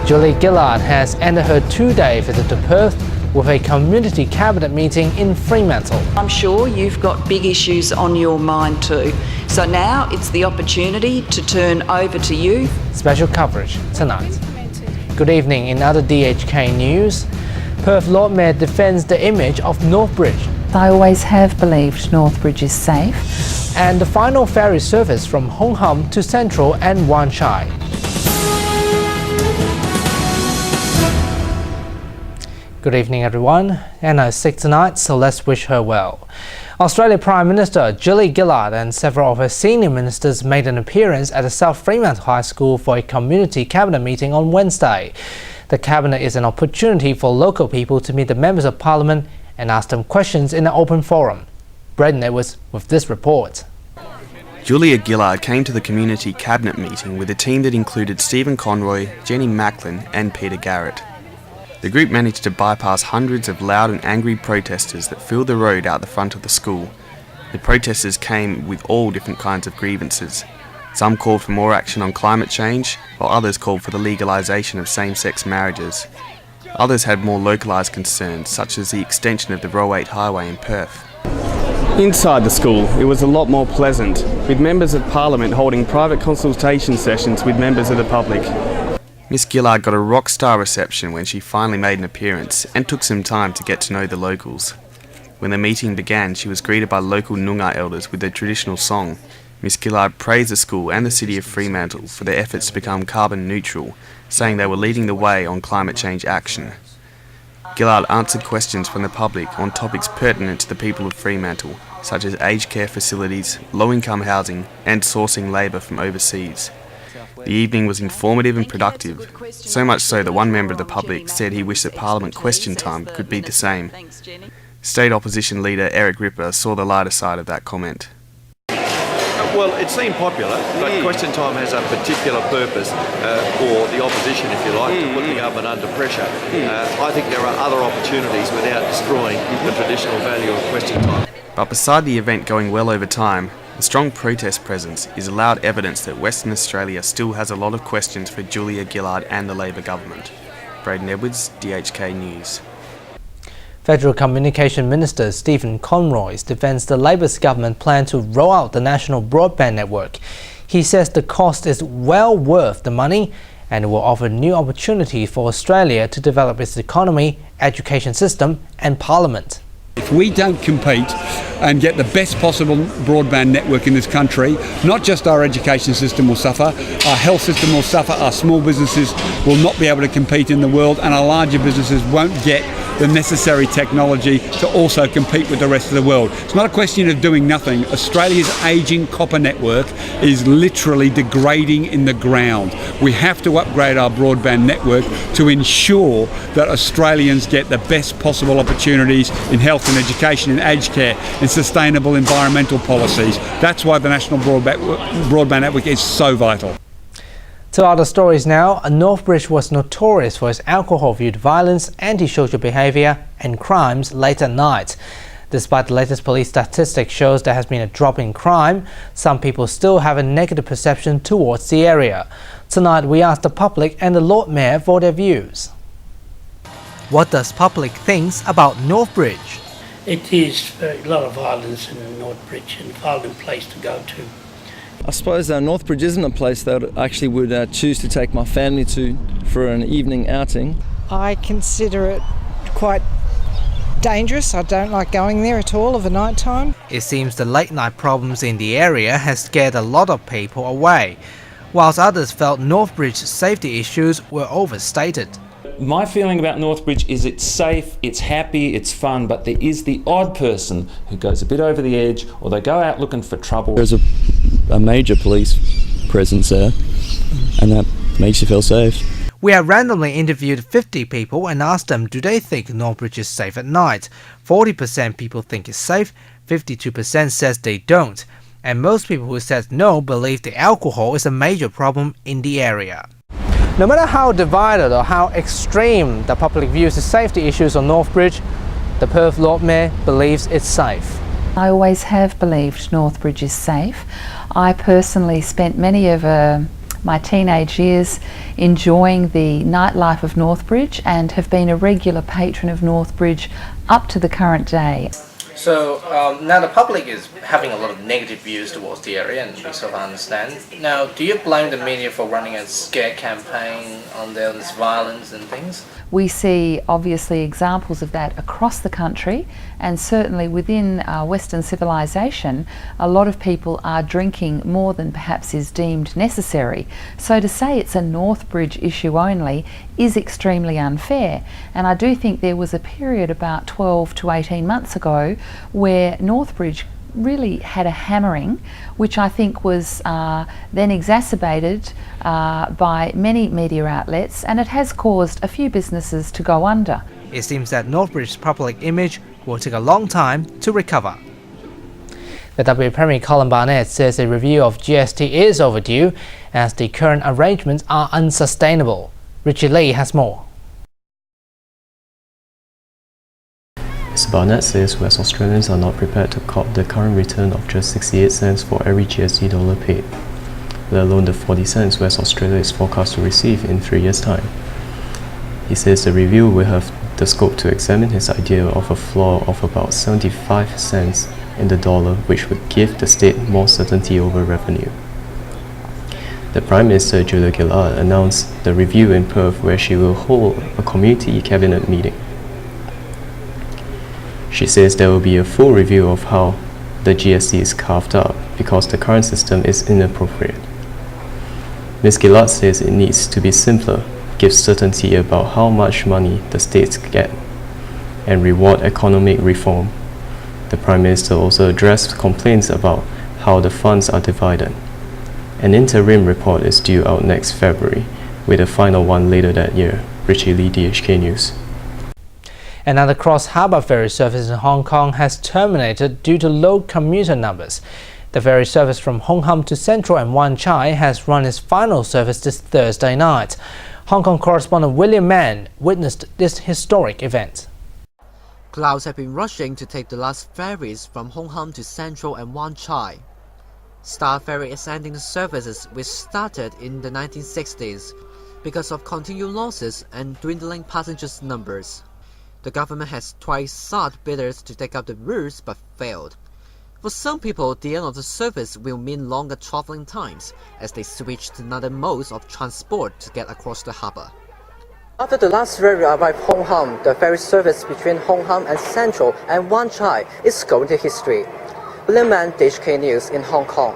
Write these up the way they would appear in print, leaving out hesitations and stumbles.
Julia Gillard has ended her two-day visit to Perth with a community cabinet meeting in Fremantle. I'm sure you've got big issues on your mind too. So now it's the opportunity to turn over to you. Special coverage tonight. Good evening. In other DHK news, Perth Lord Mayor defends the image of Northbridge. I always have believed Northbridge is safe. And the final ferry service from Hong Kong to Central and Wan Chai. Good evening everyone. Anna's sick tonight, so let's wish her well. Australia Prime Minister Julia Gillard and several of her senior ministers made an appearance at the South Fremantle High School for a community cabinet meeting on Wednesday. The cabinet is an opportunity for local people to meet the members of parliament and ask them questions in an open forum. Brayden was with this report. Julia Gillard came to the community cabinet meeting with a team that included Steven Conroy, Jenny Macklin and Peter Garrett. The group managed to bypass hundreds of loud and angry protesters that filled the road out the front of the school. The protesters came with all different kinds of grievances. Some called for more action on climate change, while others called for the legalisation of same-sex marriages. Others had more localised concerns, such as the extension of the Row 8 highway in Perth. Inside the school, it was a lot more pleasant, with members of Parliament holding private consultation sessions with members of the public. Miss Gillard got a rock star reception when she finally made an appearance and took some time to get to know the locals. When the meeting began, she was greeted by local Noongar elders with their traditional song. Miss Gillard praised the school and the city of Fremantle for their efforts to become carbon neutral, saying they were leading the way on climate change action. Gillard answered questions from the public on topics pertinent to the people of Fremantle, such as aged care facilities, low-income housing and sourcing labour from overseas. The evening was informative and productive, so much so that one member of the public said he wished that Parliament question time could be the same. State Opposition Leader Eric Ripper saw the lighter side of that comment. Well, it seemed popular, but question time has a particular purpose, or the opposition, if you like, to put the government under pressure. I think there are other opportunities without destroying the traditional value of question time. But beside the event going well over time, the strong protest presence is loud evidence that Western Australia still has a lot of questions for Julia Gillard and the Labor government. Brayden Edwards, DHK News. Federal Communication Minister Steven Conroy defends the Labor's government plan to roll out the National Broadband Network. He says the cost is well worth the money and it will offer new opportunities for Australia to develop its economy, education system and parliament. If we don't compete and get the best possible broadband network in this country, not just our education system will suffer, our health system will suffer, our small businesses will not be able to compete in the world, and our larger businesses won't get the necessary technology to also compete with the rest of the world. It's not a question of doing nothing. Australia's ageing copper network is literally degrading in the ground. We have to upgrade our broadband network to ensure that Australians get the best possible opportunities in health and education, in aged care, in sustainable environmental policies. That's why the National Broadband Network is so vital. To other stories now, Northbridge was notorious for its alcohol-fueled violence, antisocial behaviour and crimes late at night. Despite the latest police statistics shows there has been a drop in crime, some people still have a negative perception towards the area. Tonight we asked the public and the Lord Mayor for their views. What does public think about Northbridge? It is a lot of violence in Northbridge and a violent place to go to. I suppose Northbridge isn't a place that I actually would choose to take my family to for an evening outing. I consider it quite dangerous. I don't like going there at all of a night time. It seems the late night problems in the area has scared a lot of people away, whilst others felt Northbridge's safety issues were overstated. My feeling about Northbridge is it's safe, it's happy, it's fun, but there is the odd person who goes a bit over the edge or they go out looking for trouble. There's a major police presence there and that makes you feel safe. We have randomly interviewed 50 people and asked them do they think Northbridge is safe at night. 40% people think it's safe, 52% says they don't, and most people who said no believe the alcohol is a major problem in the area. No matter how divided or how extreme the public views the safety issues on Northbridge, the Perth Lord Mayor believes it's safe. I always have believed Northbridge is safe. I personally spent many of my teenage years enjoying the nightlife of Northbridge and have been a regular patron of Northbridge up to the current day. So now the public is having a lot of negative views towards the area, and we sort of understand. Now, do you blame the media for running a scare campaign on this violence and things? We see obviously examples of that across the country, and certainly within Western civilization, a lot of people are drinking more than perhaps is deemed necessary. So to say it's a Northbridge issue only is extremely unfair. And I do think there was a period about 12 to 18 months ago where Northbridge really had a hammering, which I think was then exacerbated by many media outlets, and it has caused a few businesses to go under. It seems that Northbridge's public image will take a long time to recover. The W Premier Colin Barnett says a review of GST is overdue as the current arrangements are unsustainable. Richie Lee has more. Mr. Barnett says West Australians are not prepared to cop the current return of just 68 cents for every GST dollar paid, let alone the 40 cents West Australia is forecast to receive in 3 years' time. He says the review will have the scope to examine his idea of a floor of about 75 cents in the dollar, which would give the state more certainty over revenue. The Prime Minister, Julia Gillard, announced the review in Perth, where she will hold a community cabinet meeting. She says there will be a full review of how the GST is carved up because the current system is inappropriate. Ms. Gillard says it needs to be simpler, give certainty about how much money the states get, and reward economic reform. The Prime Minister also addressed complaints about how the funds are divided. An interim report is due out next February, with a final one later that year. Richie Lee, DHK News. Another cross-harbour ferry service in Hong Kong has terminated due to low commuter numbers. The ferry service from Hong Kong to Central and Wan Chai has run its final service this Thursday night. Hong Kong correspondent William Mann witnessed this historic event. Crowds have been rushing to take the last ferries from Hong Kong to Central and Wan Chai. Star Ferry is ending the services which started in the 1960s because of continued losses and dwindling passengers' numbers. The government has twice sought bidders to take up the routes but failed. For some people, the end of the service will mean longer travelling times as they switch to another mode of transport to get across the harbour. After the last ferry arrived Hong Kong, the ferry service between Hong Kong and Central and Wan Chai is going to history. William Mann, DHK News in Hong Kong.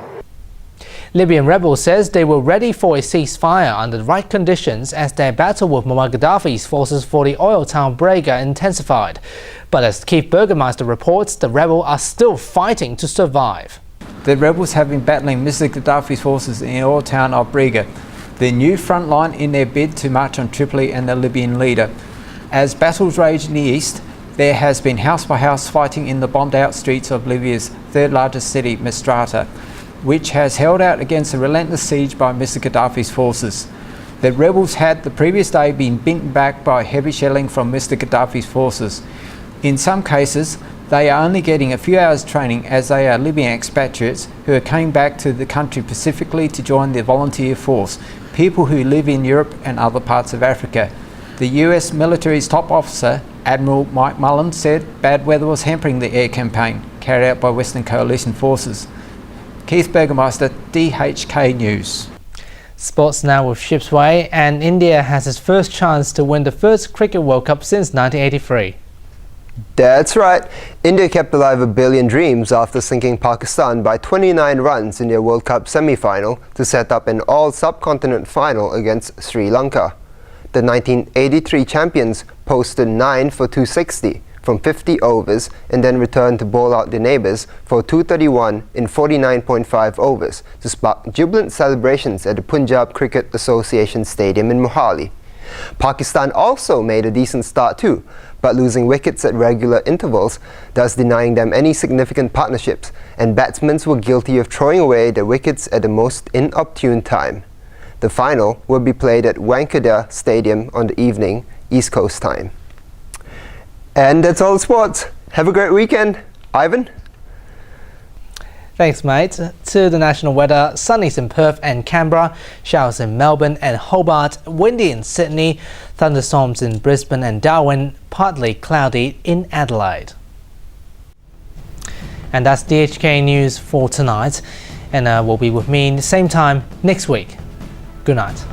Libyan rebels says they were ready for a ceasefire under the right conditions as their battle with Muammar Gadaffi's forces for the oil town Brayden intensified. But as Chief Burgemeister reports, the rebels are still fighting to survive. The rebels have been battling Mr. Gadaffi's forces in the oil town of Brayden, their new front line in their bid to march on Tripoli and the Libyan leader. As battles rage in the east, there has been house-by-house fighting in the bombed-out streets of Libya's third largest city, Misrata, which has held out against a relentless siege by Mr. Gadaffi's forces. The rebels had the previous day been beaten back by heavy shelling from Mr. Gadaffi's forces. In some cases, they are only getting a few hours training as they are Libyan expatriates who came back to the country specifically to join the volunteer force, people who live in Europe and other parts of Africa. The US military's top officer, Admiral Mike Mullen, said bad weather was hampering the air campaign carried out by Western Coalition forces. Keith Burgemeister, DHK News. Sports now with Shibs Way, and India has its first chance to win the first Cricket World Cup since 1983. That's right. India kept alive a billion dreams after sinking Pakistan by 29 runs in their World Cup semi-final to set up an all-subcontinent final against Sri Lanka. The 1983 champions posted 9 for 260 from 50 overs and then returned to bowl out their neighbours for 231 in 49.5 overs to spark jubilant celebrations at the Punjab Cricket Association Stadium in Mohali. Pakistan also made a decent start too, but losing wickets at regular intervals, thus denying them any significant partnerships, and batsmen were guilty of throwing away their wickets at the most inopportune time. The final will be played at Wankhede Stadium on the evening, East Coast time. And that's all the sports. Have a great weekend. Ivan? Thanks, mate. To the national weather, sunny in Perth and Canberra, showers in Melbourne and Hobart, windy in Sydney, thunderstorms in Brisbane and Darwin, partly cloudy in Adelaide. And that's DHK News for tonight, and will be with me in the same time next week. Good night.